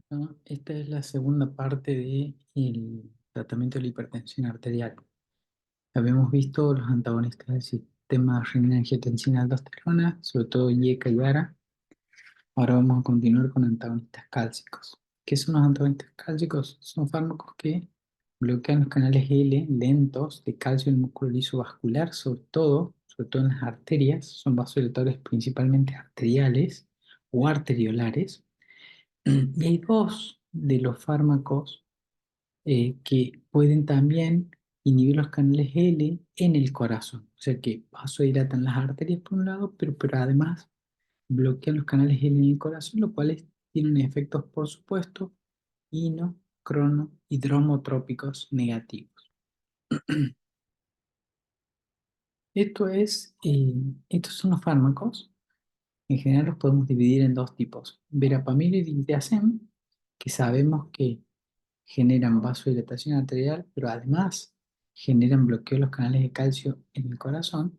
¿No? Esta es la segunda parte del tratamiento de la hipertensión arterial. Habíamos visto los antagonistas del sistema renina-angiotensina-aldosterona, sobre todo IECA y ARA. Ahora vamos a continuar con antagonistas cálcicos. ¿Qué son los antagonistas cálcicos? Son fármacos que bloquean los canales L lentos de calcio en el músculo liso vascular, sobre todo en las arterias. Son vasodilatadores principalmente arteriales o arteriolares. Y hay dos de los fármacos que pueden también inhibir los canales L en el corazón. O sea que vasodilatan las arterias por un lado, pero además bloquean los canales L en el corazón, lo cual tienen efectos, por supuesto, ino, crono y dromotrópicos negativos. Estos son los fármacos. En general los podemos dividir en dos tipos: verapamil y diltiazem, que sabemos que generan vasodilatación arterial, pero además generan bloqueo de los canales de calcio en el corazón,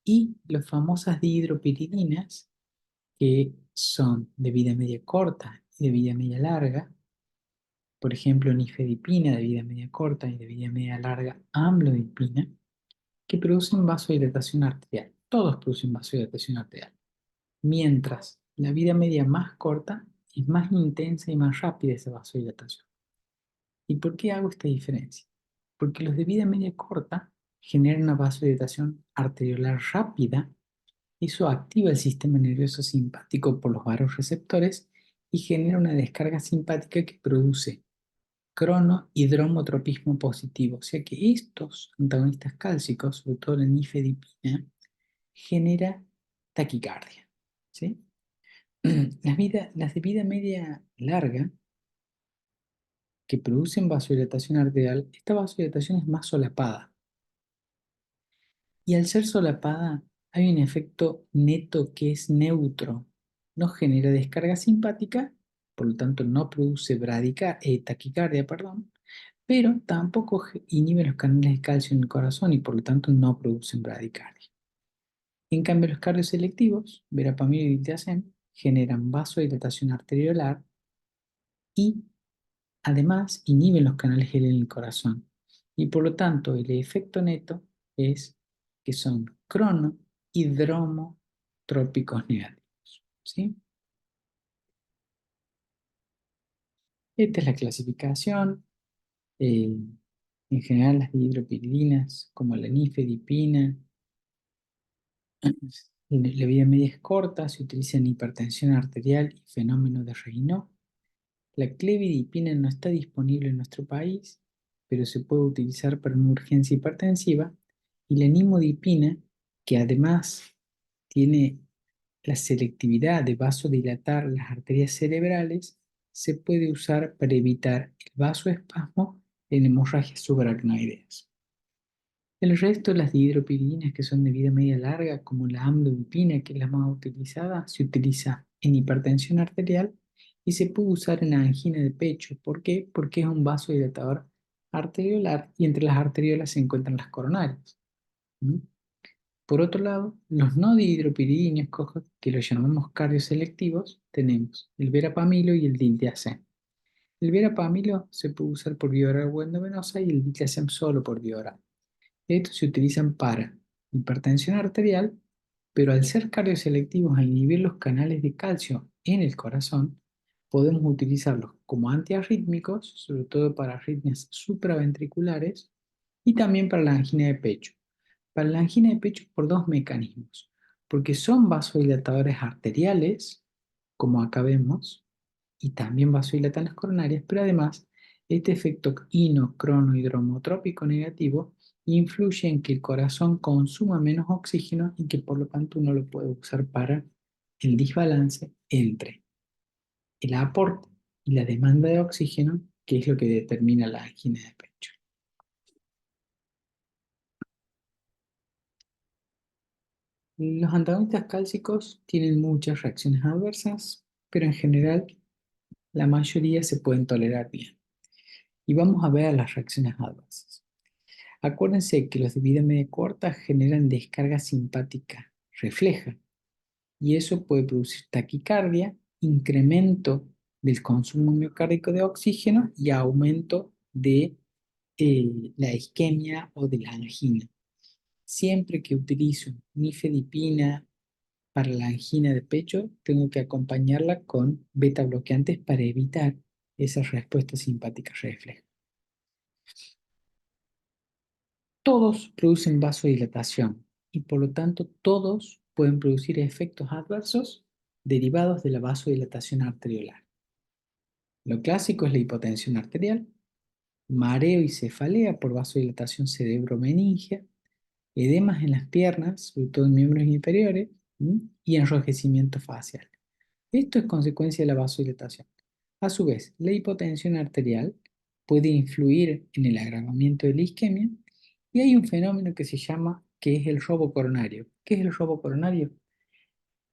y las famosas dihidropiridinas, que son de vida media corta y de vida media larga. Por ejemplo, nifedipina, de vida media corta, y de vida media larga amlodipina, que producen vasodilatación arterial. Todos producen vasodilatación arterial. Mientras la vida media más corta es más intensa y más rápida esa vasodilatación. ¿Y por qué hago esta diferencia? Porque los de vida media corta generan una vasodilatación arteriolar rápida. Eso activa el sistema nervioso simpático por los vasoreceptores y genera una descarga simpática que produce cronohidromotropismo positivo. O sea que estos antagonistas cálcicos, sobre todo la nifedipina, genera taquicardia. ¿Sí? Las de vida media larga, que producen vasodilatación arterial, esta vasodilatación es más solapada. Y al ser solapada, hay un efecto neto que es neutro. No genera descarga simpática, por lo tanto no produce taquicardia, perdón, pero tampoco inhibe los canales de calcio en el corazón y por lo tanto no producen bradicardia. En cambio, los cardioselectivos, verapamil y diltiazem, generan vasodilatación arteriolar y además inhiben los canales L en el corazón. Y por lo tanto, el efecto neto es que son cronohidromotrópicos negativos. ¿Sí? Esta es la clasificación. eh, en general, las dihidropiridinas, como la nifedipina, la vida media es corta, se utiliza en hipertensión arterial y fenómeno de Raynaud. La clevidipina no está disponible en nuestro país, pero se puede utilizar para una urgencia hipertensiva. Y la nimodipina, que además tiene la selectividad de vasodilatar las arterias cerebrales, se puede usar para evitar el vasoespasmo en hemorragias subaracnoideas. El resto de las dihidropiridinas que son de vida media larga, como la amlodipina, que es la más utilizada, se utiliza en hipertensión arterial y se puede usar en angina de pecho. ¿Por qué? Porque es un vasodilatador arteriolar y entre las arteriolas se encuentran las coronarias. ¿Mm? Por otro lado, los no dihidropiridinos, que los llamamos cardioselectivos, tenemos el verapamilo y el diltiazem. El verapamilo se puede usar por vía oral o endovenosa y el diltiazem solo por vía oral. Estos se utilizan para hipertensión arterial, pero al ser cardioselectivos a inhibir los canales de calcio en el corazón, podemos utilizarlos como antiarrítmicos, sobre todo para arritmias supraventriculares y también para la angina de pecho. Para la angina de pecho por dos mecanismos: porque son vasodilatadores arteriales, como acá vemos, y también vasodilatan las coronarias, pero además este efecto ino-cronohidromotrópico negativo influye en que el corazón consuma menos oxígeno y que por lo tanto uno lo puede usar para el desbalance entre el aporte y la demanda de oxígeno, que es lo que determina la angina de pecho. Los antagonistas cálcicos tienen muchas reacciones adversas, pero en general la mayoría se pueden tolerar bien. Y vamos a ver las reacciones adversas. Acuérdense que los de vida media corta generan descarga simpática refleja y eso puede producir taquicardia, incremento del consumo miocárdico de oxígeno y aumento de la isquemia o de la angina. Siempre que utilizo nifedipina para la angina de pecho, tengo que acompañarla con beta bloqueantes para evitar esa respuesta simpática refleja. Todos producen vasodilatación y por lo tanto todos pueden producir efectos adversos derivados de la vasodilatación arteriolar. Lo clásico es la hipotensión arterial, mareo y cefalea por vasodilatación cerebromeningia, edemas en las piernas, sobre todo en miembros inferiores, y enrojecimiento facial. Esto es consecuencia de la vasodilatación. A su vez, la hipotensión arterial puede influir en el agravamiento de la isquemia y hay un fenómeno que se llama, que es el robo coronario. ¿Qué es el robo coronario?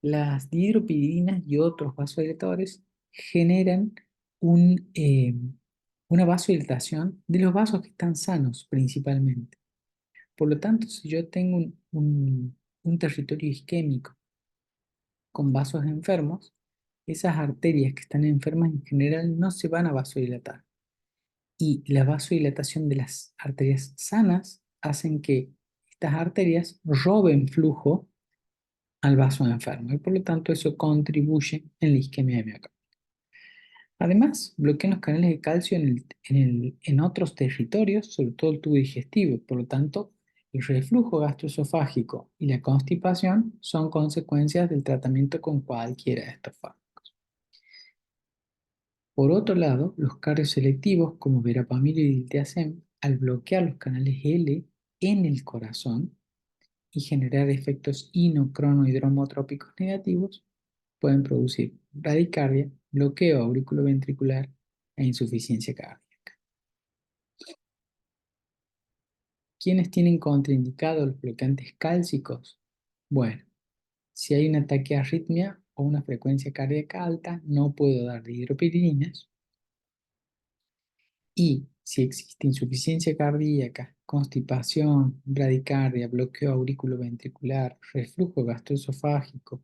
Las dihidropiridinas y otros vasodilatadores generan un, una vasodilatación de los vasos que están sanos principalmente. Por lo tanto, si yo tengo un territorio isquémico con vasos enfermos, esas arterias que están enfermas en general no se van a vasodilatar. Y la vasodilatación de las arterias sanas hacen que estas arterias roben flujo al vaso enfermo y por lo tanto eso contribuye en la isquemia de miocardio. Además, bloquean los canales de calcio en otros territorios, sobre todo el tubo digestivo. Por lo tanto, el reflujo gastroesofágico y la constipación son consecuencias del tratamiento con cualquiera de estos fármacos. Por otro lado, los cardioselectivos como verapamil y diltiazem, al bloquear los canales L en el corazón y generar efectos inocronohidromotrópicos negativos, pueden producir bradicardia, bloqueo auriculoventricular e insuficiencia cardíaca. ¿Quiénes tienen contraindicados los bloqueantes cálcicos? Bueno, si hay un ataque de arritmia o una frecuencia cardíaca alta, no puedo dar dihidropiridinas. Y si existe insuficiencia cardíaca, constipación, bradicardia, bloqueo auriculoventricular, reflujo gastroesofágico,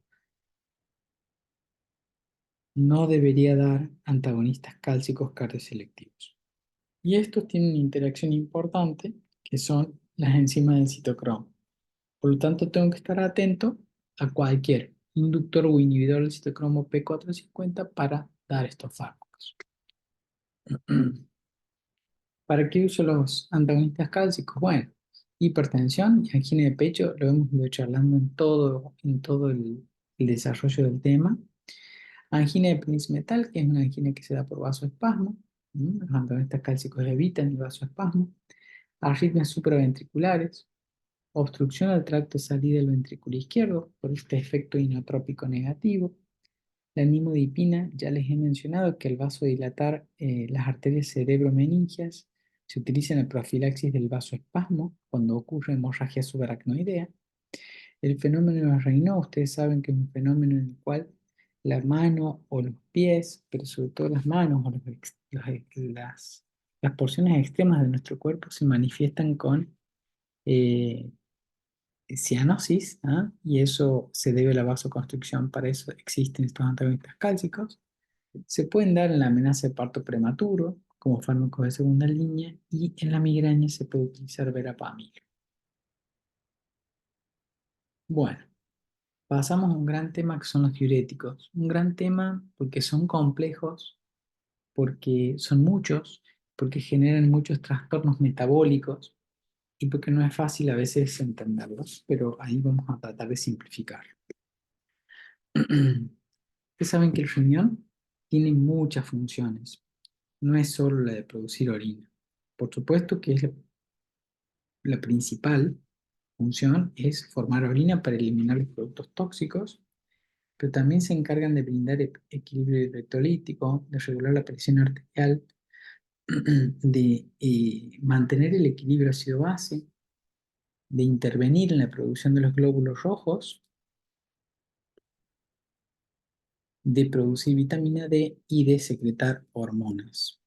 no debería dar antagonistas cálcicos cardioselectivos. Y estos tienen una interacción importante que son las enzimas del citocromo. Por lo tanto, tengo que estar atento a cualquier inductor o inhibidor del citocromo P450 para dar estos fármacos. ¿Para qué uso los antagonistas cálcicos? Bueno, hipertensión y angina de pecho lo hemos ido charlando en todo el desarrollo del tema. Angina de Prince Metal, que es una angina que se da por vasoespasmo. Los antagonistas cálcicos evitan el vasoespasmo. Arritmias supraventriculares, obstrucción al tracto de salida del ventrículo izquierdo por este efecto inotrópico negativo. La nimodipina, ya les he mencionado que al vasodilatar las arterias cerebromeningias se utiliza en la profilaxis del vasoespasmo cuando ocurre hemorragia subaracnoidea. El fenómeno de Raynaud, ustedes saben que es un fenómeno en el cual la mano o los pies, pero sobre todo las manos o las porciones extremas de nuestro cuerpo se manifiestan con eh, cianosis, ¿ah? Y eso se debe a la vasoconstricción, para eso existen estos antagonistas cálcicos. Se pueden dar en la amenaza de parto prematuro, como fármacos de segunda línea, y en la migraña se puede utilizar verapamil. Bueno, pasamos a un gran tema que son los diuréticos. Un gran tema porque son complejos, porque son muchos, porque generan muchos trastornos metabólicos y porque no es fácil a veces entenderlos, pero ahí vamos a tratar de simplificar. Ustedes saben que el riñón tiene muchas funciones, no es solo la de producir orina. Por supuesto que es la principal función es formar orina para eliminar los productos tóxicos, pero también se encargan de brindar equilibrio electrolítico, de regular la presión arterial, de mantener el equilibrio ácido-base, de intervenir en la producción de los glóbulos rojos, de producir vitamina D y de secretar hormonas.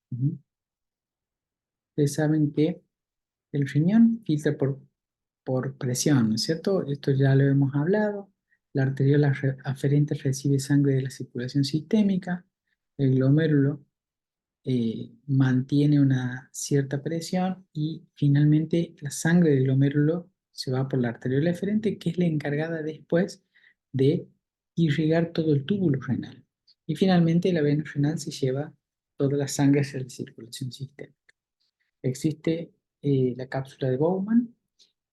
Ustedes saben que el riñón filtra por presión, ¿no es cierto? Esto ya lo hemos hablado. La arteriola aferente recibe sangre de la circulación sistémica. el glomérulo mantiene una cierta presión y finalmente la sangre del glomérulo se va por la arteriola eferente, que es la encargada después de irrigar todo el túbulo renal. Y finalmente la vena renal se lleva toda la sangre hacia la circulación sistémica. Existe la cápsula de Bowman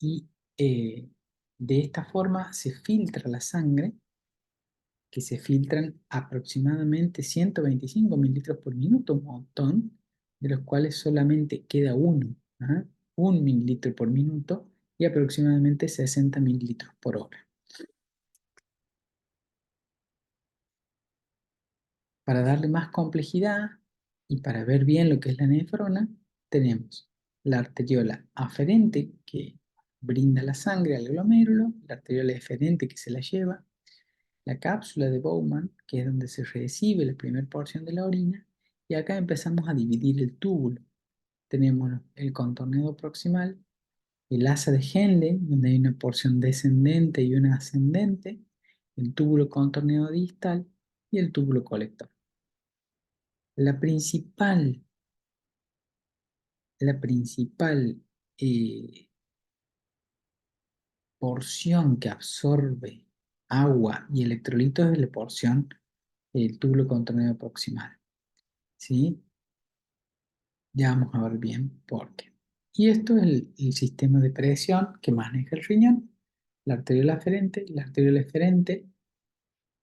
y de esta forma se filtra la sangre, que se filtran aproximadamente 125 mililitros por minuto, un montón, de los cuales solamente queda uno, ¿ah? 1 mililitro por minuto y aproximadamente 60 mililitros por hora. Para darle más complejidad y para ver bien lo que es la nefrona, tenemos la arteriola aferente que brinda la sangre al glomérulo, la arteriola eferente que se la lleva, la cápsula de Bowman, que es donde se recibe la primera porción de la orina, y acá empezamos a dividir el túbulo. Tenemos el contorneo proximal, el asa de Henle, donde hay una porción descendente y una ascendente, el túbulo contorneo distal y el túbulo colector. La principal, la principal porción que absorbe agua y electrolitos es la porción del túbulo contorneo proximal. ¿Sí? Ya vamos a ver bien por qué. Y esto es el sistema de presión que maneja el riñón, la arteriola aferente,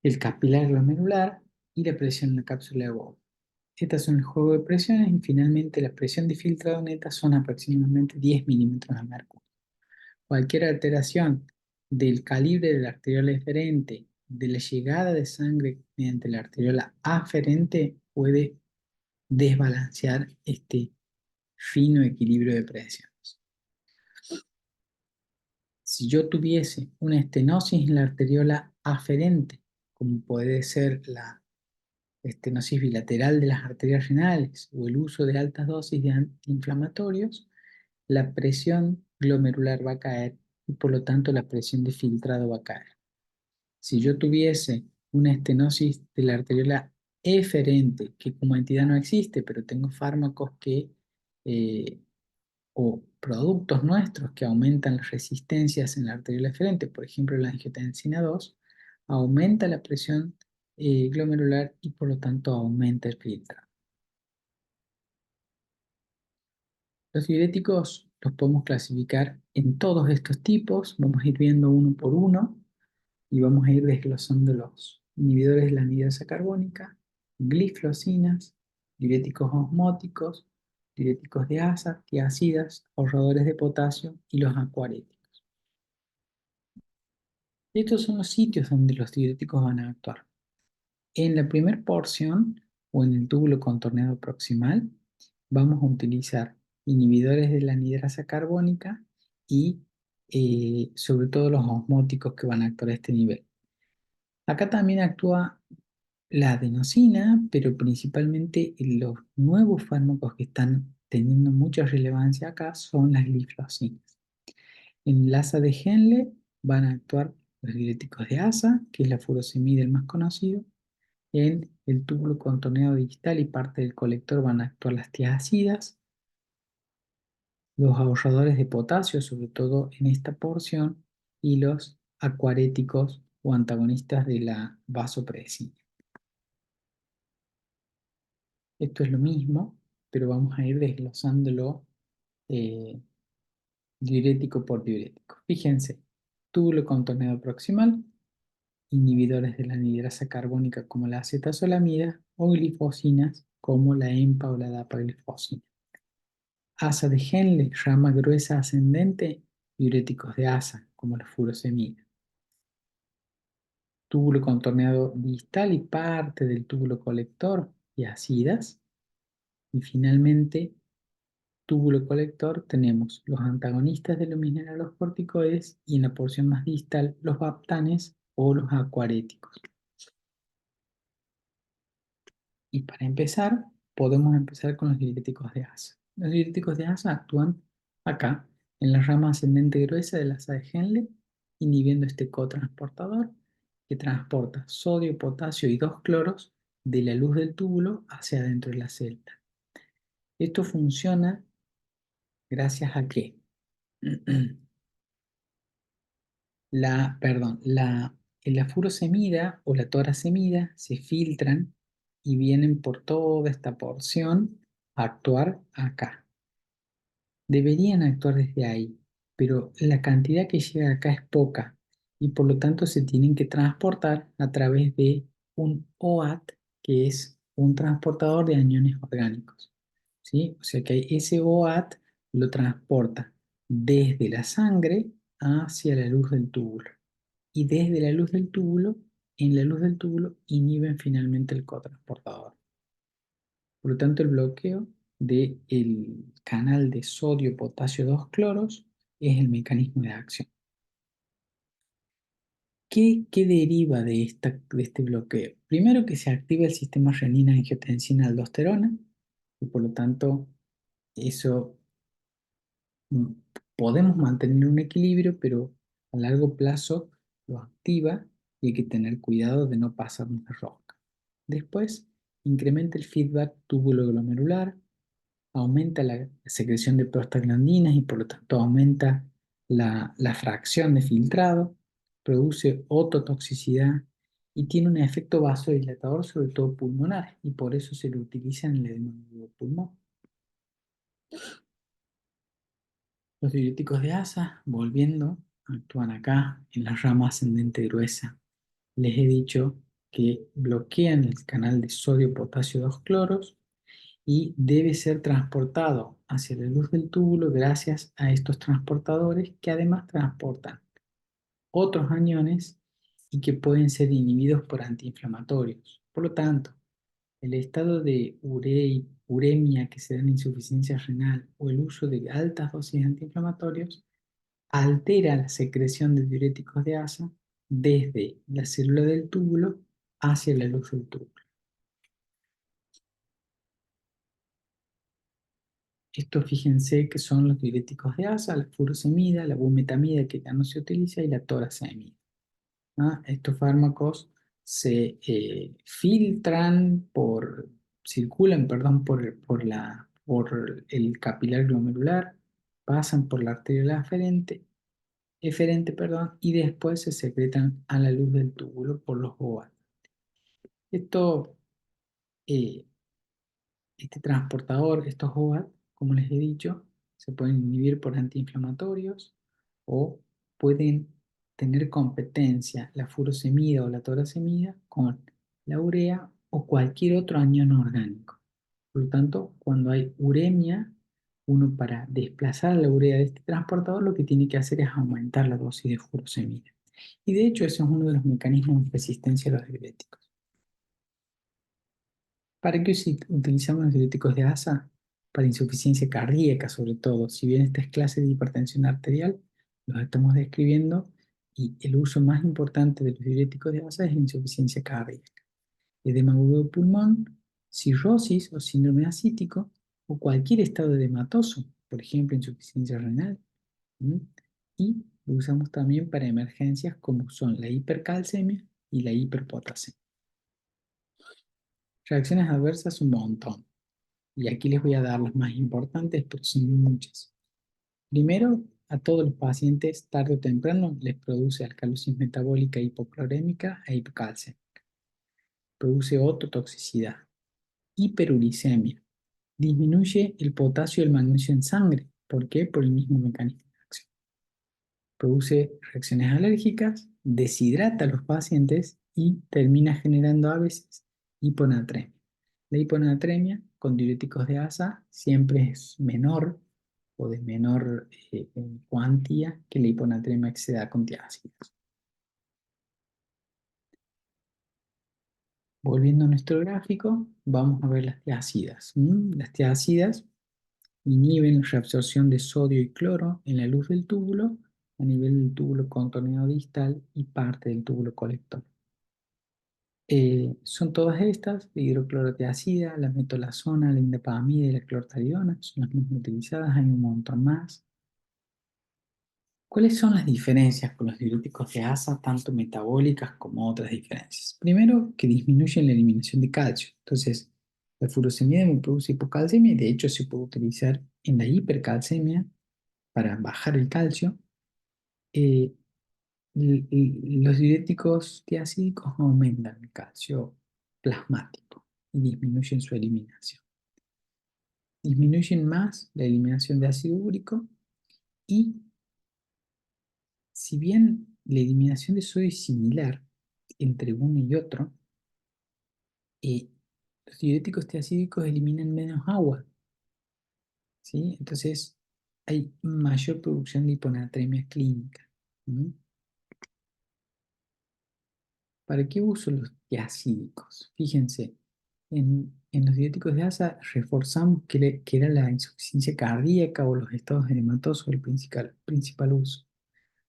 el capilar glomerular y la presión en la cápsula de Bowman. Estas son el juego de presiones y finalmente la presión de filtrado neta son aproximadamente 10 milímetros de mercurio. Cualquier alteración del calibre de la arteriola eferente, de la llegada de sangre mediante la arteriola aferente, puede desbalancear este fino equilibrio de presiones. Si yo tuviese una estenosis en la arteriola aferente, como puede ser la estenosis bilateral de las arterias renales o el uso de altas dosis de antiinflamatorios, la presión glomerular va a caer y por lo tanto la presión de filtrado va a caer. Si yo tuviese una estenosis de la arteriola eferente, que como entidad no existe, pero tengo fármacos que eh, o productos nuestros que aumentan las resistencias en la arteriola eferente, por ejemplo la angiotensina 2, aumenta la presión glomerular y por lo tanto aumenta el filtrado. Los diuréticos los podemos clasificar en todos estos tipos, vamos a ir viendo uno por uno y vamos a ir desglosando los inhibidores de la anhidrasa carbónica, glifosinas, diuréticos osmóticos, diuréticos de asa, tiacidas, ahorradores de potasio y los acuaréticos. Estos son los sitios donde los diuréticos van a actuar. En la primera porción o en el túbulo contorneado proximal vamos a utilizar inhibidores de la anhidrasa carbónica y sobre todo los osmóticos que van a actuar a este nivel. Acá también actúa la adenosina, pero principalmente los nuevos fármacos que están teniendo mucha relevancia acá son las glifosinas. En el asa de Henle van a actuar los diuréticos de asa, que es la furosemida el más conocido. En el túbulo contorneado distal y parte del colector van a actuar las tiazidas, los ahorradores de potasio, sobre todo en esta porción, y los acuaréticos o antagonistas de la vasopresina. Esto es lo mismo, pero vamos a ir desglosándolo eh, diurético por diurético. Fíjense, túbulo contorneado proximal, inhibidores de la anhidrasa carbónica como la acetazolamida o glifosinas como la EMPA o la dapaglifosina. Asa de Henle, rama gruesa ascendente, diuréticos de asa como la furosemida. Túbulo contorneado distal y parte del túbulo colector y ácidas. Y finalmente, túbulo colector tenemos los antagonistas de los mineralocorticoides y en la porción más distal los baptanes o los acuaréticos. Y para empezar, podemos empezar con los diuréticos de asa. Los diuréticos de asa actúan acá, en la rama ascendente gruesa del asa de Henle, inhibiendo este cotransportador que transporta sodio, potasio y dos cloros de la luz del túbulo hacia adentro de la celda. Esto funciona gracias a que la furosemida o la torasemida se filtran y vienen por toda esta porción a actuar acá. Deberían actuar desde ahí, pero la cantidad que llega acá es poca y por lo tanto se tienen que transportar a través de un OAT, que es un transportador de aniones orgánicos. ¿Sí? O sea que ese OAT lo transporta desde la sangre hacia la luz del túbulo. Y desde la luz del túbulo, en la luz del túbulo, inhiben finalmente el cotransportador. Por lo tanto, el bloqueo del canal de sodio-potasio 2 cloros es el mecanismo de acción. ¿Qué deriva de este bloqueo? Primero que se activa el sistema renina-angiotensina-aldosterona y por lo tanto eso mm, podemos mantener un equilibrio, pero a largo plazo lo activa y hay que tener cuidado de no pasarnos de rosca. Después, incrementa el feedback túbulo-glomerular, aumenta la secreción de prostaglandinas y por lo tanto aumenta la fracción de filtrado, produce ototoxicidad y tiene un efecto vasodilatador, sobre todo pulmonar, y por eso se lo utiliza en el edema del pulmón. Los diuréticos de asa, volviendo, actúan acá en la rama ascendente gruesa. Les he dicho que bloquean el canal de sodio-potasio 2 cloros y debe ser transportado hacia la luz del túbulo gracias a estos transportadores que además transportan otros aniones y que pueden ser inhibidos por antiinflamatorios. Por lo tanto, el estado de uremia que se da en insuficiencia renal o el uso de altas dosis de antiinflamatorios altera la secreción de diuréticos de asa desde la célula del túbulo hacia la luz del túbulo. Estos fíjense que son los diuréticos de asa, la furosemida, la bumetamida que ya no se utiliza y la torasemida. ¿Ah? Estos fármacos se filtran circulan, perdón, por el capilar glomerular, pasan por la arteria eferente, perdón, y después se secretan a la luz del túbulo por los OAT. Esto eh, Este transportador, estos OAT, como les he dicho, se pueden inhibir por antiinflamatorios o pueden tener competencia la furosemida o la torasemida con la urea o cualquier otro anión orgánico. Por lo tanto, cuando hay uremia, uno para desplazar la urea de este transportador lo que tiene que hacer es aumentar la dosis de furosemida. Y de hecho, ese es uno de los mecanismos de resistencia a los diuréticos. ¿Para qué utilizamos los diuréticos de asa? Para insuficiencia cardíaca, sobre todo. Si bien esta es clase de hipertensión arterial, los estamos describiendo y el uso más importante de los diuréticos de asa es la insuficiencia cardíaca. Edema agudo de pulmón, cirrosis o síndrome ascítico o cualquier estado edematoso, por ejemplo, insuficiencia renal. ¿Mm? Y lo usamos también para emergencias como son la hipercalcemia y la hiperpotasemia. Reacciones adversas un montón. Y aquí les voy a dar las más importantes, pero son muchas. Primero, a todos los pacientes, tarde o temprano, les produce alcalosis metabólica hipoclorémica e hipocalcemia. Produce ototoxicidad, hiperuricemia. Disminuye el potasio y el magnesio en sangre. ¿Por qué? Por el mismo mecanismo de acción. Produce reacciones alérgicas, deshidrata a los pacientes y termina generando a veces hiponatremia. La hiponatremia con diuréticos de asa siempre es menor o de menor cuantía que la hiponatremia exceda con tiácidos. Volviendo a nuestro gráfico, vamos a ver las tiacidas. Las tiacidas inhiben la reabsorción de sodio y cloro en la luz del túbulo a nivel del túbulo contorneado distal y parte del túbulo colector. Son todas estas, la hidroclorotiazida, la metolazona, la indapamida y la clortalidona, son las más utilizadas, hay un montón más. ¿Cuáles son las diferencias con los diuréticos de asa, tanto metabólicas como otras diferencias? Primero, que disminuyen la eliminación de calcio. Entonces, la furosemida me produce hipocalcemia y de hecho se puede utilizar en la hipercalcemia para bajar el calcio. Eh, los diuréticos tiacídicos aumentan el calcio plasmático y disminuyen su eliminación. Disminuyen más la eliminación de ácido úrico y si bien la eliminación de sodio es similar entre uno y otro, eh, los diuréticos tiacídicos eliminan menos agua, ¿sí? Entonces hay mayor producción de hiponatremia clínica. ¿Mm? ¿Para qué uso los tiacídicos? Fíjense, en los diuréticos de asa reforzamos que era la insuficiencia cardíaca o los estados edematosos el principal uso.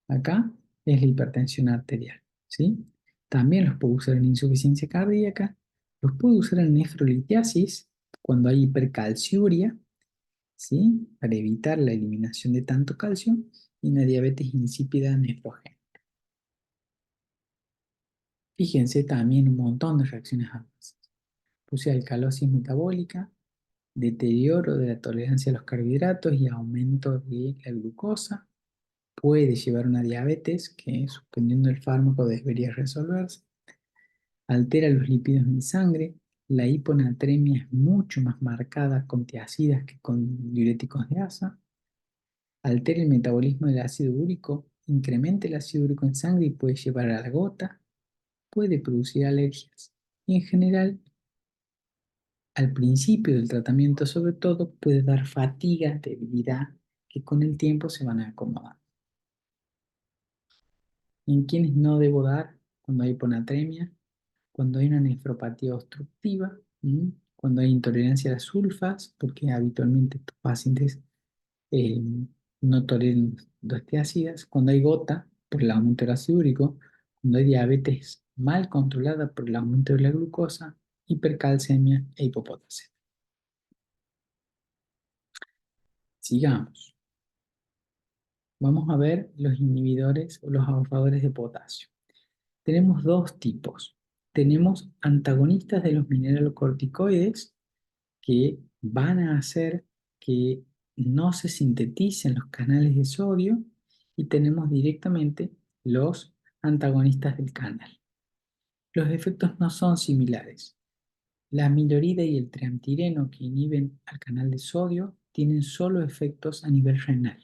Acá es la hipertensión arterial, ¿sí? También los puedo usar en insuficiencia cardíaca, los puedo usar en nefrolitiasis, cuando hay hipercalciuria, ¿sí? Para evitar la eliminación de tanto calcio, y en la diabetes insípida nefrogénica. Fíjense también un montón de reacciones adversas. Puse alcalosis metabólica, deterioro de la tolerancia a los carbohidratos y aumento de la glucosa. Puede llevar a una diabetes que, suspendiendo el fármaco, debería resolverse. Altera los lípidos en sangre. La hiponatremia es mucho más marcada con tiacidas que con diuréticos de asa. Altera el metabolismo del ácido úrico. Incrementa el ácido úrico en sangre y puede llevar a la gota. Puede producir alergias. Y en general, al principio del tratamiento, sobre todo, puede dar fatiga, debilidad, que con el tiempo se van a acomodar. ¿En quiénes no debo dar cuando hay hiponatremia? Cuando hay una nefropatía obstructiva, cuando hay intolerancia a las sulfas, porque habitualmente estos pacientes eh, no toleran dos ácidas, cuando hay gota por el aumento del ácido úrico, cuando hay diabetes mal controlada por el aumento de la glucosa, hipercalcemia e hipopotasemia. Sigamos. Vamos a ver los inhibidores o los ahorradores de potasio. Tenemos dos tipos. Tenemos antagonistas de los mineralocorticoides que van a hacer que no se sinteticen los canales de sodio y tenemos directamente los antagonistas del canal. Los efectos no son similares. La amilorida y el triamtireno que inhiben al canal de sodio tienen solo efectos a nivel renal.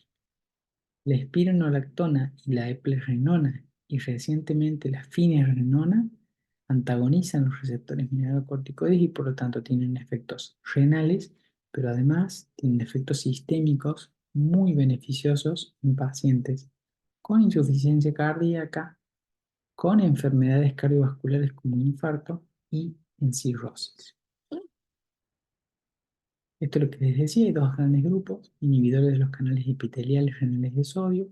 La espironolactona y la eplerenona y recientemente la finerenona antagonizan los receptores mineralocorticoides y por lo tanto tienen efectos renales, pero además tienen efectos sistémicos muy beneficiosos en pacientes con insuficiencia cardíaca, con enfermedades cardiovasculares como un infarto y en cirrosis. Esto es lo que les decía, hay dos grandes grupos, inhibidores de los canales epiteliales renales de sodio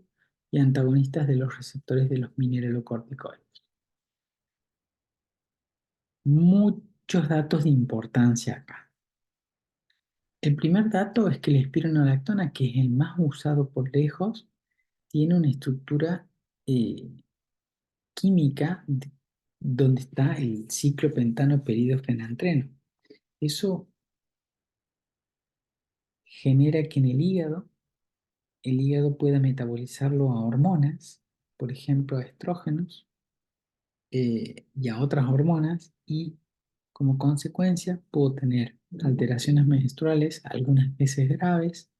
y antagonistas de los receptores de los mineralocorticoides. Muchos datos de importancia acá. El primer dato es que la espironolactona, que es el más usado por lejos, tiene una estructura eh, química donde está el ciclopentano peridofenantreno. Eso genera que en el hígado pueda metabolizarlo a hormonas, por ejemplo a estrógenos y a otras hormonas, y como consecuencia puedo tener alteraciones menstruales, algunas veces graves,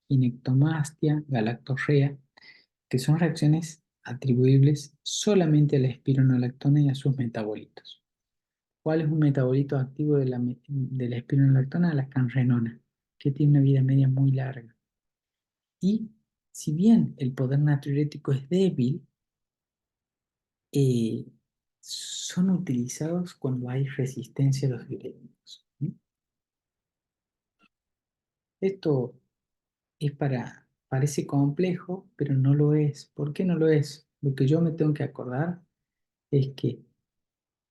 ginectomastia, galactorrea, que son reacciones atribuibles solamente a la espironolactona y a sus metabolitos. ¿Cuál es un metabolito activo de la espironolactona? La canrenona, que tiene una vida media muy larga. Y si bien el poder natriurético es débil, eh, son utilizados cuando hay resistencia a los diuréticos. Esto parece complejo, pero no lo es. ¿Por qué no lo es? Lo que yo me tengo que acordar es que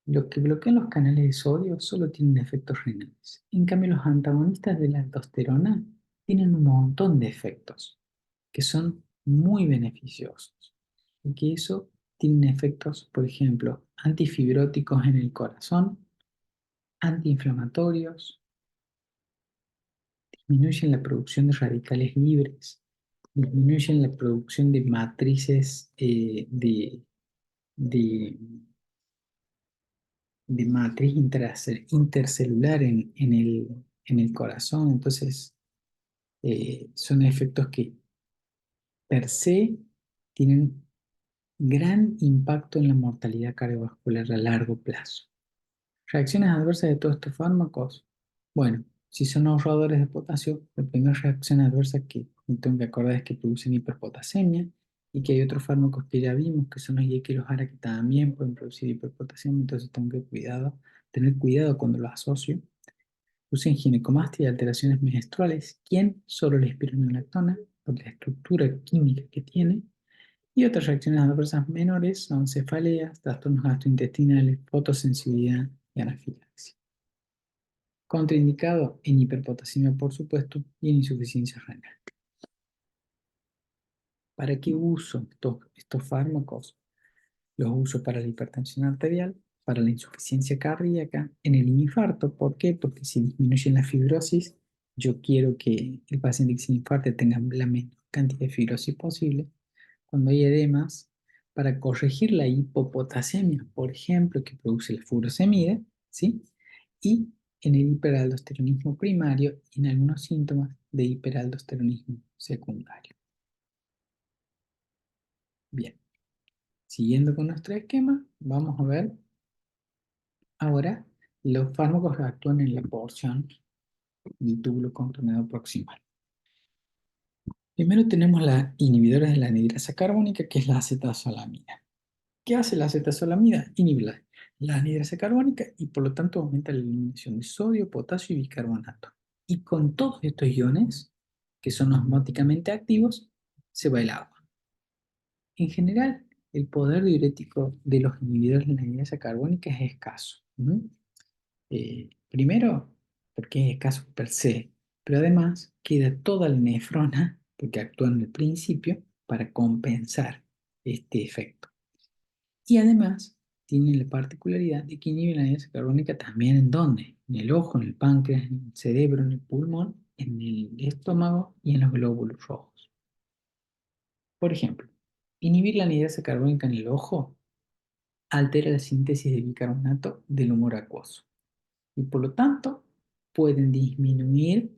los que bloquean los canales de sodio solo tienen efectos renales. En cambio, los antagonistas de la aldosterona tienen un montón de efectos que son muy beneficiosos. Y que eso tiene efectos, por ejemplo, antifibróticos en el corazón, antiinflamatorios, disminuyen la producción de radicales libres, disminuyen la producción de matrices de, de matriz intercelular en el corazón. Entonces, son efectos que per se tienen gran impacto en la mortalidad cardiovascular a largo plazo. Reacciones adversas de todos estos fármacos. Bueno, si son ahorradores de potasio, la primera reacción adversa que me tengo que acordar es que producen hiperpotasemia y que hay otros fármacos que ya vimos, que son los IEC y los ARA, que también pueden producir hiperpotasemia, entonces tengo que tener cuidado cuando los asocio. Producen ginecomastia y alteraciones menstruales. ¿Quién? Solo la espironolactona, por la estructura química que tiene. Y otras reacciones adversas menores son cefaleas, trastornos gastrointestinales, fotosensibilidad y anafilaxia. Contraindicado en hiperpotasemia, por supuesto, y en insuficiencia renal. ¿Para qué uso estos fármacos? Los uso para la hipertensión arterial, para la insuficiencia cardíaca, en el infarto. ¿Por qué? Porque si disminuyen la fibrosis, yo quiero que el paciente que se infarte tenga la menor cantidad de fibrosis posible. Cuando hay edemas, para corregir la hipopotasemia, por ejemplo, que produce la furosemida, ¿sí? Y en el hiperaldosteronismo primario y en algunos síntomas de hiperaldosteronismo secundario. Bien, siguiendo con nuestro esquema, vamos a ver ahora los fármacos que actúan en la porción del túbulo contorneado proximal. Primero tenemos la inhibidora de la anhidrasa carbónica, que es la acetazolamida. ¿Qué hace la acetazolamida? Inhibe la anhidrasa carbónica y por lo tanto aumenta la eliminación de sodio, potasio y bicarbonato. Y con todos estos iones, que son osmóticamente activos, se va el agua. En general, el poder diurético de los inhibidores de la anhidrasa carbónica es escaso. Primero, porque es escaso per se, pero además queda toda la nefrona, porque actúa en el principio, para compensar este efecto. Y además, tiene la particularidad de que inhibe la anhidrasa carbónica también ¿en dónde? En el ojo, en el páncreas, en el cerebro, en el pulmón, en el estómago y en los glóbulos rojos. Por ejemplo, inhibir la anhidrasa carbónica en el ojo altera la síntesis de bicarbonato del humor acuoso y por lo tanto pueden disminuir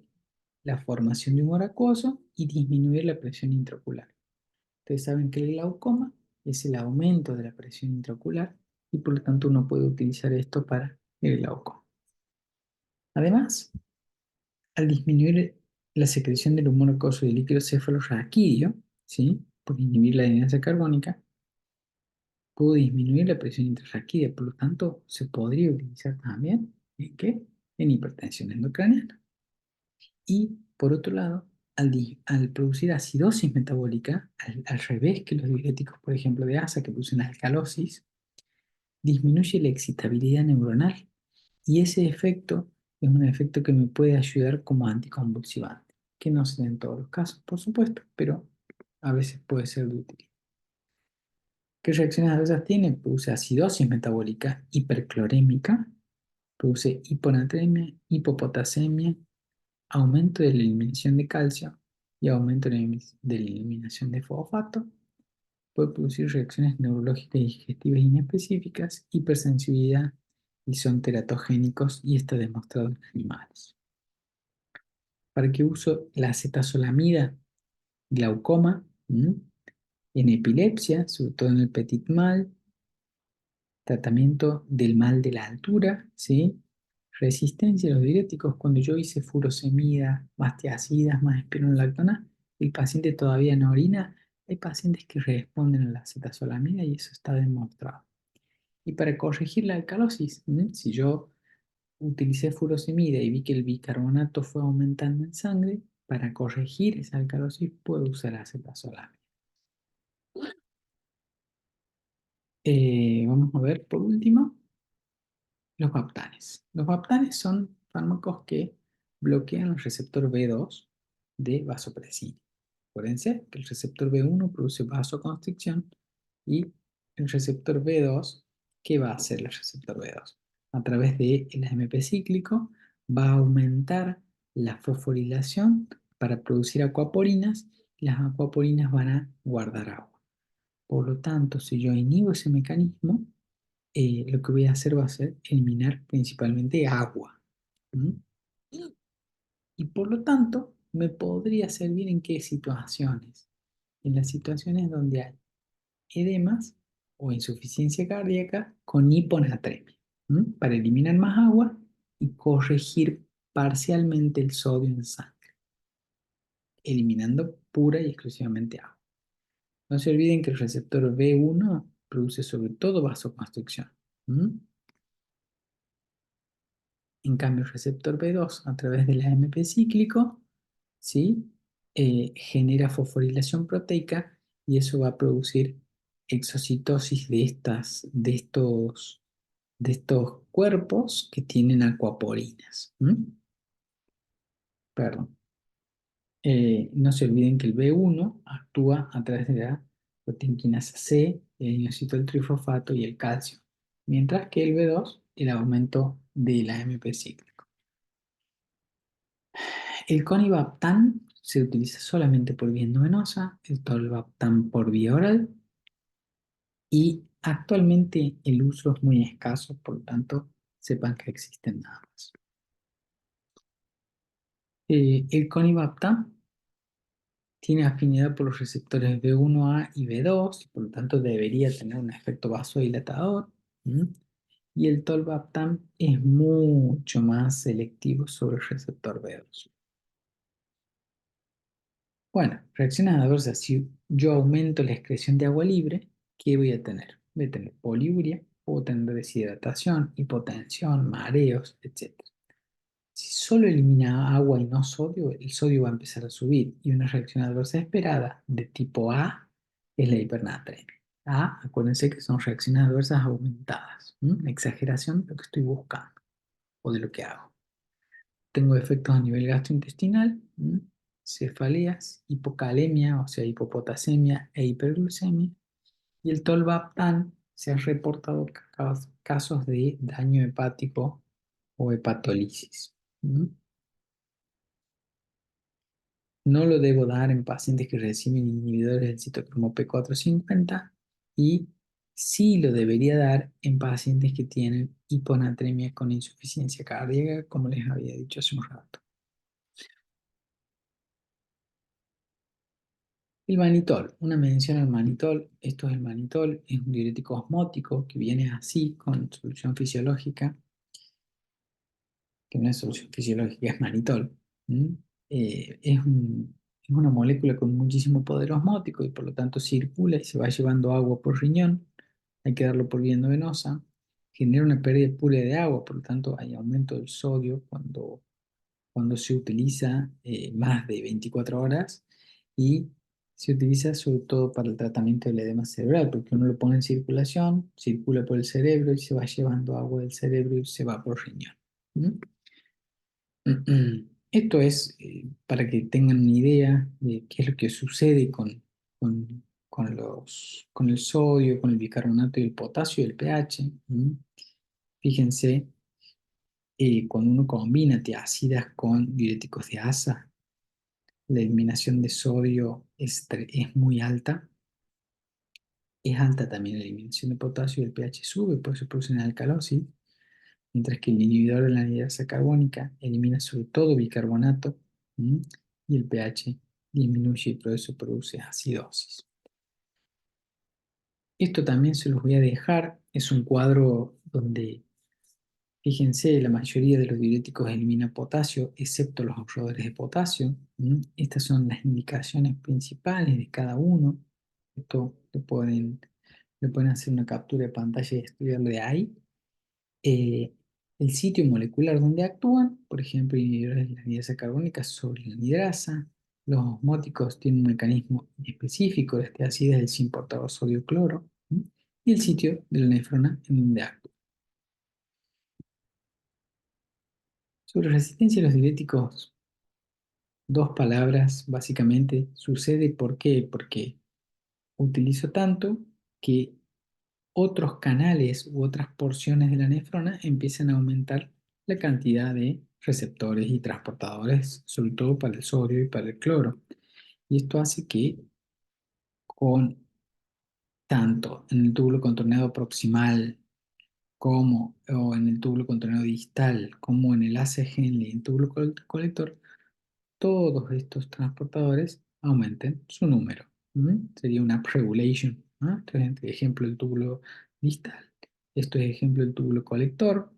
la formación de humor acuoso y disminuir la presión intraocular. Ustedes saben que el glaucoma es el aumento de la presión intraocular y por lo tanto uno puede utilizar esto para el glaucoma. Además, al disminuir la secreción del humor acuoso y del líquido cefalorraquídeo, ¿sí? Por inhibir la adherencia carbónica, puedo disminuir la presión intrarraquídea, por lo tanto se podría utilizar también ¿en qué? En hipertensión endocraniana. Y por otro lado, al producir acidosis metabólica, al revés que los diuréticos, por ejemplo, de ASA, que producen alcalosis, disminuye la excitabilidad neuronal. Y ese efecto es un efecto que me puede ayudar como anticonvulsivante, que no se da en todos los casos, por supuesto, pero a veces puede ser de utilidad. ¿Qué reacciones adversas tiene? Produce acidosis metabólica hiperclorémica, produce hiponatremia, hipopotasemia, aumento de la eliminación de calcio y aumento de la eliminación de fosfato. Puede producir reacciones neurológicas y digestivas inespecíficas, hipersensibilidad y son teratogénicos y está demostrado en animales. ¿Para qué uso la acetazolamida? Glaucoma, en epilepsia, sobre todo en el petit mal, tratamiento del mal de la altura, ¿sí? Resistencia a los diuréticos. Cuando yo hice furosemida, más tiazidas, más espironolactona, el paciente todavía no orina. Hay pacientes que responden a la acetazolamida y eso está demostrado. Y para corregir la alcalosis, si yo utilicé furosemida y vi que el bicarbonato fue aumentando en sangre, para corregir esa alcalosis puedo usar acetazolamida. Vamos a ver por último los baptanes. Los baptanes son fármacos que bloquean el receptor B2 de vasopresina. Acuérdense que el receptor B1 produce vasoconstricción y el receptor B2, ¿qué va a hacer el receptor B2? A través del AMP cíclico va a aumentar la fosforilación para producir acuaporinas y las acuaporinas van a guardar agua. Por lo tanto, si yo inhibo ese mecanismo, lo que voy a hacer va a ser eliminar principalmente agua. ¿Mm? Y por lo tanto, me podría servir en qué situaciones. En las situaciones donde hay edemas o insuficiencia cardíaca con hiponatremia, para eliminar más agua y corregir parcialmente el sodio en sangre, eliminando pura y exclusivamente agua. No se olviden que el receptor B1 produce sobre todo vasoconstricción. ¿Mm? En cambio, el receptor B2, a través del AMP cíclico, ¿sí? Genera fosforilación proteica y eso va a producir exocitosis de estos cuerpos que tienen acuaporinas. Perdón. No se olviden que el B1 actúa a través de la proteínquinasa C, el inositol trifosfato y el calcio, mientras que el B2, el aumento de la AMP cíclico. El conivaptan se utiliza solamente por vía endovenosa, el tolvaptan por vía oral y actualmente el uso es muy escaso, por lo tanto sepan que existen nada más. El conivaptan tiene afinidad por los receptores B1A y B2, por lo tanto debería tener un efecto vasodilatador. Y el tolvaptan es mucho más selectivo sobre el receptor B2. Bueno, reacciones adversas. Si yo aumento la excreción de agua libre, ¿qué voy a tener? Voy a tener poliuria, puedo tener deshidratación, hipotensión, mareos, etc. Si solo elimina agua y no sodio, el sodio va a empezar a subir y una reacción adversa esperada de tipo A es la hipernatremia. A, acuérdense que son reacciones adversas aumentadas. Exageración de lo que estoy buscando o de lo que hago. Tengo efectos a nivel gastrointestinal, cefaleas, hipocalemia, o sea, hipopotasemia e hiperglucemia. Y el tolvaptan se han reportado casos de daño hepático o hepatolisis. No lo debo dar en pacientes que reciben inhibidores del citocromo P450 y sí lo debería dar en pacientes que tienen hiponatremia con insuficiencia cardíaca, como les había dicho hace un rato. El manitol, una mención al manitol. Esto es el manitol, es un diurético osmótico que viene así con solución fisiológica, que no es solución fisiológica, es manitol. Es una molécula con muchísimo poder osmótico y por lo tanto circula y se va llevando agua por riñón. Hay que darlo por vía endovenosa. Genera una pérdida pura de agua, por lo tanto hay aumento del sodio cuando se utiliza más de 24 horas y se utiliza sobre todo para el tratamiento del edema cerebral, porque uno lo pone en circulación, circula por el cerebro y se va llevando agua del cerebro y se va por riñón. ¿Mm? Esto es para que tengan una idea de qué es lo que sucede con el sodio, con el bicarbonato y el potasio y el pH. Fíjense, cuando uno combina tiacidas con diuréticos de asa, la eliminación de sodio es muy alta. Es alta también la eliminación de potasio y el pH sube, por eso producen alcalosis. Mientras que el inhibidor de la anhidrasa carbónica elimina sobre todo bicarbonato, y el pH disminuye y por eso produce acidosis. Esto también se los voy a dejar, es un cuadro donde, fíjense, la mayoría de los diuréticos elimina potasio, excepto los ahorradores de potasio. Estas son las indicaciones principales de cada uno. Esto le pueden hacer una captura de pantalla y estudiarlo de ahí. eh, el sitio molecular donde actúan, por ejemplo, inhibidores de la anhidrasa carbónica sobre la anhidrasa. Los osmóticos tienen un mecanismo específico de este ácido, el sin portador sodio-cloro, y el sitio de la nefrona en donde actúa. Sobre resistencia a los diuréticos dos palabras, básicamente. Sucede, ¿por qué? Porque utilizo tanto que otros canales u otras porciones de la nefrona empiezan a aumentar la cantidad de receptores y transportadores, sobre todo para el sodio y para el cloro. Y esto hace que con tanto en el túbulo contorneado proximal como o en el túbulo contorneado distal, como en el ACG en el túbulo colector, todos estos transportadores aumenten su número. Sería una upregulation, ¿no? Esto es ejemplo del túbulo distal. Esto es ejemplo del túbulo colector,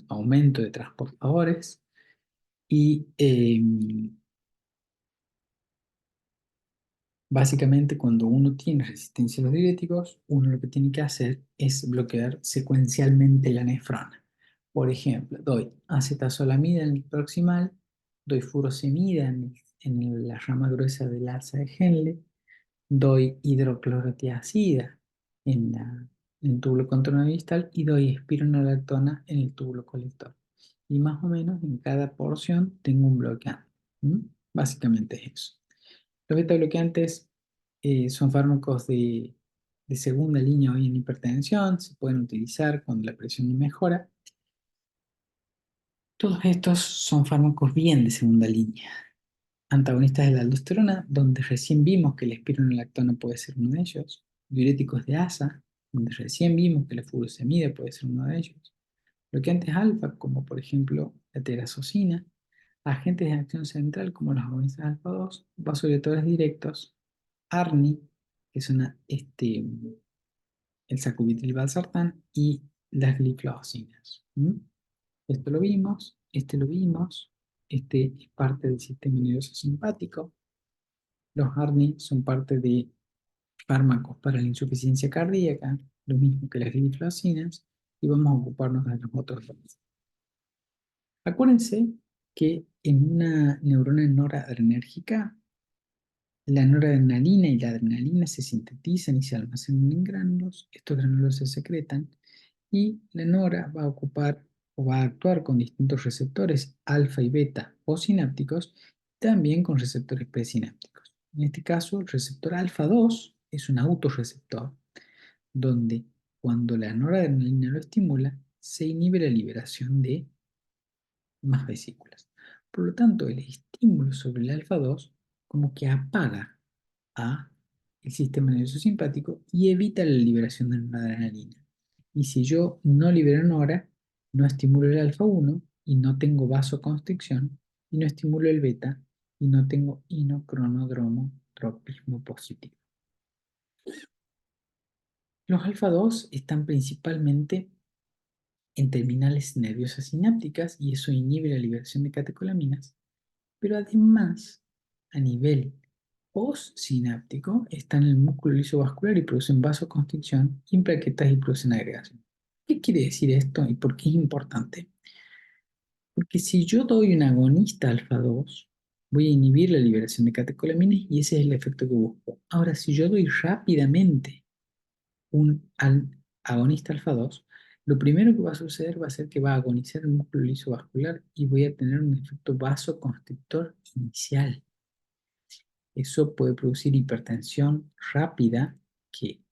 aumento de transportadores. Y básicamente cuando uno tiene resistencia a los diuréticos, uno lo que tiene que hacer es bloquear secuencialmente la nefrona. Por ejemplo, doy acetazolamida en el proximal, doy furosemida en la rama gruesa del alza de Henle, doy hidroclorotiazida en el túbulo contorno distal y doy espironolactona en el túbulo colector. Y más o menos en cada porción tengo un bloqueante. ¿Mm? Básicamente es eso. Los beta bloqueantes son fármacos de segunda línea hoy en hipertensión, se pueden utilizar cuando la presión no mejora. Todos estos son fármacos bien de segunda línea. Antagonistas de la aldosterona, donde recién vimos que la espironolactona puede ser uno de ellos. Diuréticos de ASA, donde recién vimos que la furosemida puede ser uno de ellos. Bloqueantes alfa, como por ejemplo la terazocina. Agentes de acción central, como los agonistas alfa 2. Vasodilatores directos, ARNI, que son el sacubitril valsartán, y las gliflozininas. Esto lo vimos, este lo vimos, este es parte del sistema nervioso simpático. Los ARNI son parte de fármacos para la insuficiencia cardíaca, lo mismo que las gliflocinas, y vamos a ocuparnos de los otros dos. Acuérdense que en una neurona noradrenérgica, la noradrenalina y la adrenalina se sintetizan y se almacenan en gránulos, estos gránulos se secretan y la nora va a ocupar o va a actuar con distintos receptores alfa y beta o sinápticos, también con receptores presinápticos. En este caso, el receptor alfa 2 es un autorreceptor donde cuando la noradrenalina lo estimula, se inhibe la liberación de más vesículas. Por lo tanto, el estímulo sobre el alfa 2 como que apaga a el sistema nervioso simpático y evita la liberación de noradrenalina. Y si yo no libero nora, no estimulo el alfa 1 y no tengo vasoconstricción y no estimulo el beta y no tengo inocronodromo tropismo positivo. Los alfa 2 están principalmente en terminales nerviosas sinápticas y eso inhibe la liberación de catecolaminas, pero además, a nivel postsináptico, están en el músculo lisovascular y producen vasoconstricción, implaquetas y producen agregación. ¿Qué quiere decir esto y por qué es importante? Porque si yo doy un agonista alfa 2, voy a inhibir la liberación de catecolaminas y ese es el efecto que busco. Ahora, si yo doy rápidamente un agonista alfa 2, lo primero que va a suceder va a ser que va a agonizar el músculo lisovascular y voy a tener un efecto vasoconstrictor inicial. Eso puede producir hipertensión rápida que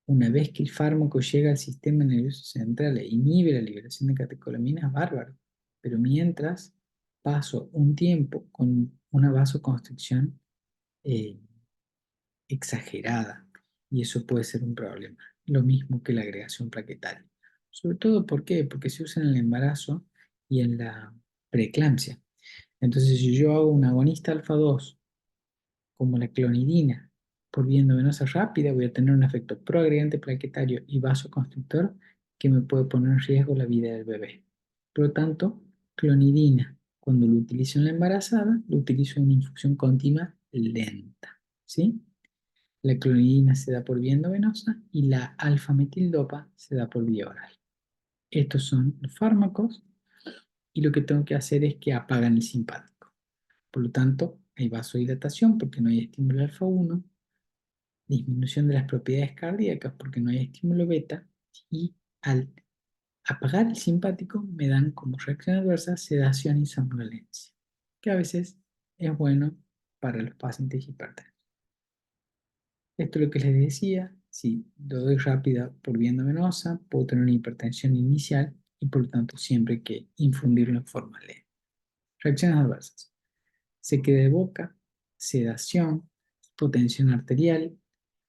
una vez que el fármaco llega al sistema nervioso central e inhibe la liberación de catecolaminas, bárbaro. Pero mientras paso un tiempo con una vasoconstricción eh, exagerada y eso puede ser un problema. Lo mismo que la agregación plaquetaria. Sobre todo, ¿por qué? Porque se usa en el embarazo y en la preeclampsia. Entonces, si yo hago un agonista alfa 2 como la clonidina por vía endovenosa rápida, voy a tener un efecto proagregante plaquetario y vasoconstrictor que me puede poner en riesgo la vida del bebé. Por lo tanto, clonidina, cuando lo utilizo en la embarazada, lo utilizo en una infusión continua lenta. ¿Sí? La clonidina se da por vía endovenosa y la alfa-metildopa se da por vía oral. Estos son los fármacos y lo que tengo que hacer es que apagan el simpático. Por lo tanto, hay vasodilatación porque no hay estímulo alfa 1, disminución de las propiedades cardíacas porque no hay estímulo beta y al apagar el simpático me dan como reacción adversa sedación y somnolencia, que a veces es bueno para los pacientes hipertensos. Esto es lo que les decía, si lo doy rápida por vía venosa, puedo tener una hipertensión inicial y por lo tanto siempre hay que infundirlo en forma leve. Reacciones adversas. Sequedad de boca, sedación, hipotensión arterial,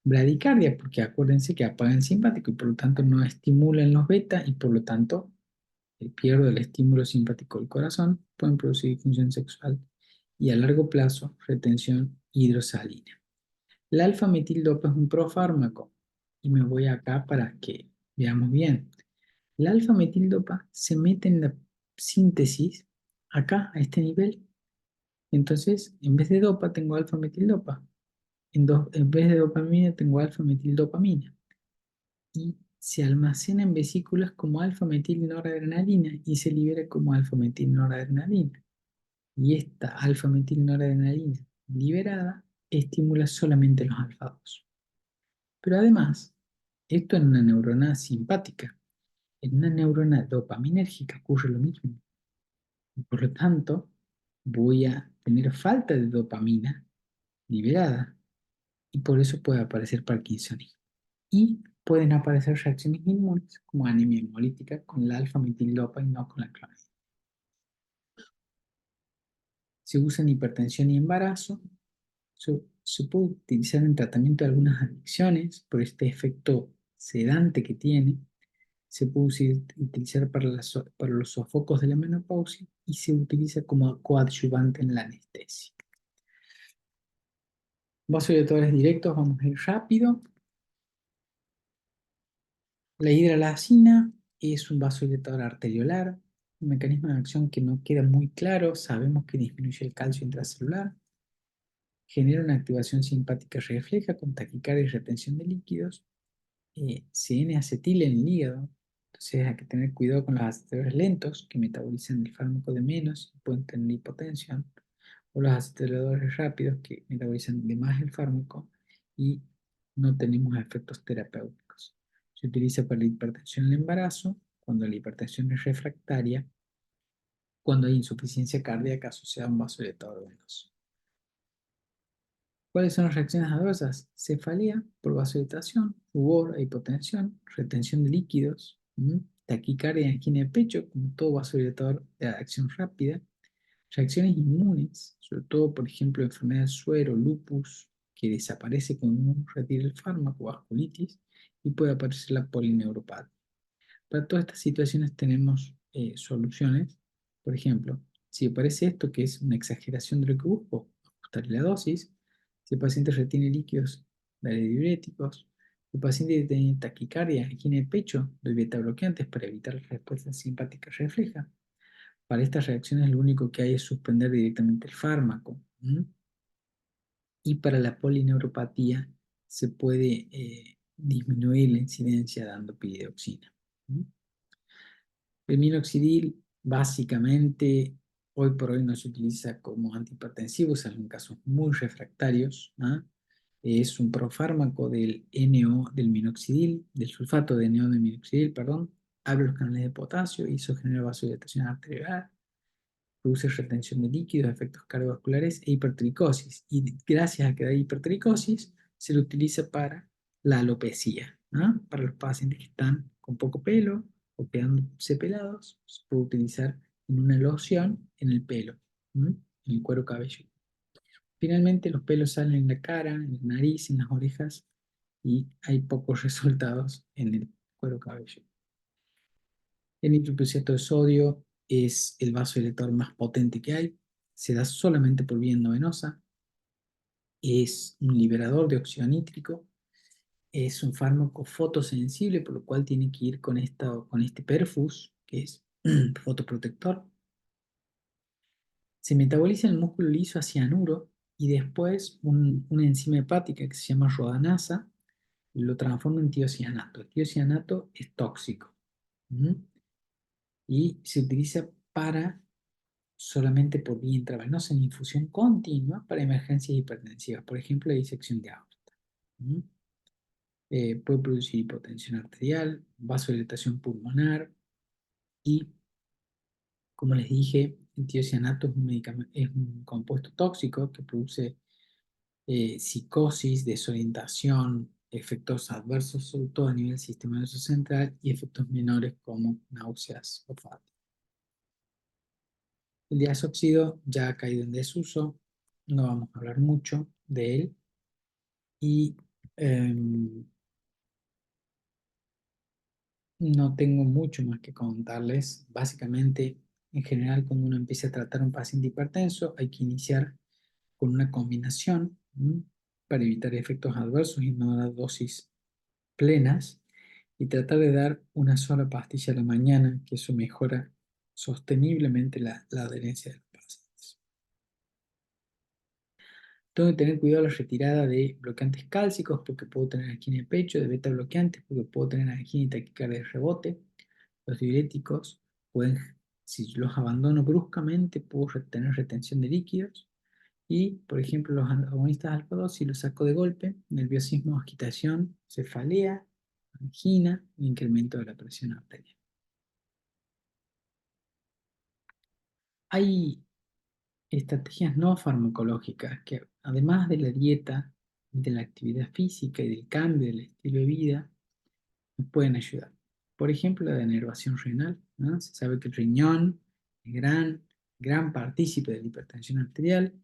bradicardia, porque acuérdense que apagan el simpático y por lo tanto no estimulan los beta y por lo tanto pierdo el estímulo simpático del corazón, pueden producir disfunción sexual y a largo plazo retención hidrosalina. La alfa-metildopa es un profármaco y me voy acá para que veamos bien. La alfa-metildopa se mete en la síntesis acá a este nivel. Entonces, en vez de dopa tengo alfa-metildopa. En vez de dopamina tengo alfa-metildopamina. Y se almacena en vesículas como alfa-metilnoradrenalina y se libera como alfa-metilnoradrenalina. Y esta alfa-metilnoradrenalina liberada estimula solamente los alfa-2. Pero además, esto en una neurona simpática. En una neurona dopaminérgica ocurre lo mismo. Y por lo tanto, voy a tener falta de dopamina liberada y por eso puede aparecer parkinsonismo. Y pueden aparecer reacciones inmunes como anemia hemolítica con la alfa-metildopa y no con la clonidina. Se usa en hipertensión y embarazo. Se puede utilizar en tratamiento de algunas adicciones por este efecto sedante que tiene. Se puede utilizar para los sofocos de la menopausia y se utiliza como coadyuvante en la anestesia. Vasodilatadores directos, vamos a ir rápido. La hidralazina es un vasodilatador arteriolar, un mecanismo de acción que no queda muy claro. Sabemos que disminuye el calcio intracelular, genera una activación simpática refleja con taquicardia y retención de líquidos, se N-acetila en el hígado. Entonces hay que tener cuidado con los aceleradores lentos que metabolizan el fármaco de menos y pueden tener hipotensión, o los aceleradores rápidos que metabolizan de más el fármaco y no tenemos efectos terapéuticos. Se utiliza para la hipertensión en el embarazo, cuando la hipertensión es refractaria, cuando hay insuficiencia cardíaca asociada a un vasodilatador venoso. ¿Cuáles son las reacciones adversas? Cefalea por vasodilatación, rubor e hipotensión, retención de líquidos, taquicardia y angina de pecho, como todo vasodilatador de acción rápida, reacciones inmunes, sobre todo, por ejemplo, enfermedad del suero, lupus, que desaparece cuando uno retira el fármaco, vasculitis, y puede aparecer la polineuropatía. Para todas estas situaciones tenemos soluciones. Por ejemplo, si aparece esto, que es una exageración de lo que busco, ajustar la dosis. Si el paciente retiene líquidos, darle diuréticos. Si el paciente tiene taquicardia, angina de pecho, doy beta bloqueantes para evitar la respuesta simpática refleja. Para estas reacciones lo único que hay es suspender directamente el fármaco. Y para la polineuropatía se puede disminuir la incidencia dando piridoxina. El minoxidil básicamente hoy por hoy no se utiliza como antihipertensivo, salvo en casos muy refractarios. Es un profármaco del NO del minoxidil, del sulfato de NO del minoxidil, perdón. Abre los canales de potasio, hizo genera vasodilatación arterial, produce retención de líquidos, efectos cardiovasculares e hipertricosis. Y gracias a que hay hipertricosis, se lo utiliza para la alopecia, para los pacientes que están con poco pelo o quedándose pelados, se puede utilizar en una loción en el pelo, en el cuero cabelludo. Finalmente, los pelos salen en la cara, en la nariz, en las orejas y hay pocos resultados en el cuero cabelludo. El nitroprusiato de sodio es el vasodilatador más potente que hay. Se da solamente por vía endovenosa. Es un liberador de óxido nítrico. Es un fármaco fotosensible, por lo cual tiene que ir con este perfus, que es fotoprotector. Se metaboliza en el músculo liso a cianuro y después una enzima hepática que se llama rodanasa lo transforma en tiocianato. El tiocianato es tóxico. Y se utiliza para solamente por vía intravenosa en infusión continua para emergencias hipertensivas, por ejemplo, la disección de aorta. Puede producir hipotensión arterial, vasodilatación pulmonar y, como les dije, El tiocianato es un es un compuesto tóxico que produce psicosis, desorientación, efectos adversos, sobre todo a nivel del sistema nervioso central, y efectos menores como náuseas o fatiga. El diazóxido ya ha caído en desuso, no vamos a hablar mucho de él, y no tengo mucho más que contarles. Básicamente, en general, cuando uno empieza a tratar a un paciente hipertenso, hay que iniciar con una combinación para evitar efectos adversos y no dar dosis plenas, y tratar de dar una sola pastilla a la mañana, que eso mejora sosteniblemente la adherencia de los pacientes. Tengo que tener cuidado a la retirada de bloqueantes cálcicos porque puedo tener angina de pecho, de beta bloqueantes porque puedo tener angina y taquicardia de rebote. Los diuréticos pueden, si los abandono bruscamente, puedo tener retención de líquidos. Y, por ejemplo, los agonistas alfa 2, si los saco de golpe, nerviosismo, agitación, cefalea, angina e incremento de la presión arterial. Hay estrategias no farmacológicas que, además de la dieta, de la actividad física y del cambio del estilo de vida, nos pueden ayudar. Por ejemplo, la denervación renal, ¿no? Se sabe que el riñón es gran partícipe de la hipertensión arterial,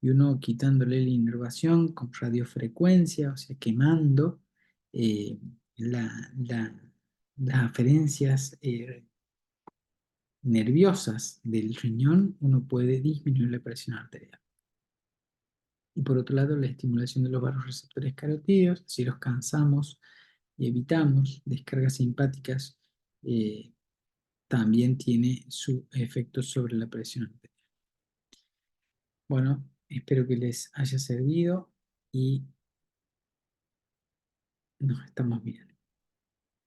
y uno quitándole la inervación con radiofrecuencia, o sea, quemando eh, las aferencias nerviosas del riñón, uno puede disminuir la presión arterial. Y por otro lado, la estimulación de los vasoreceptores carotídeos, si los cansamos y evitamos descargas simpáticas, eh, también tiene su efecto sobre la presión arterial. Bueno, espero que les haya servido y nos estamos viendo.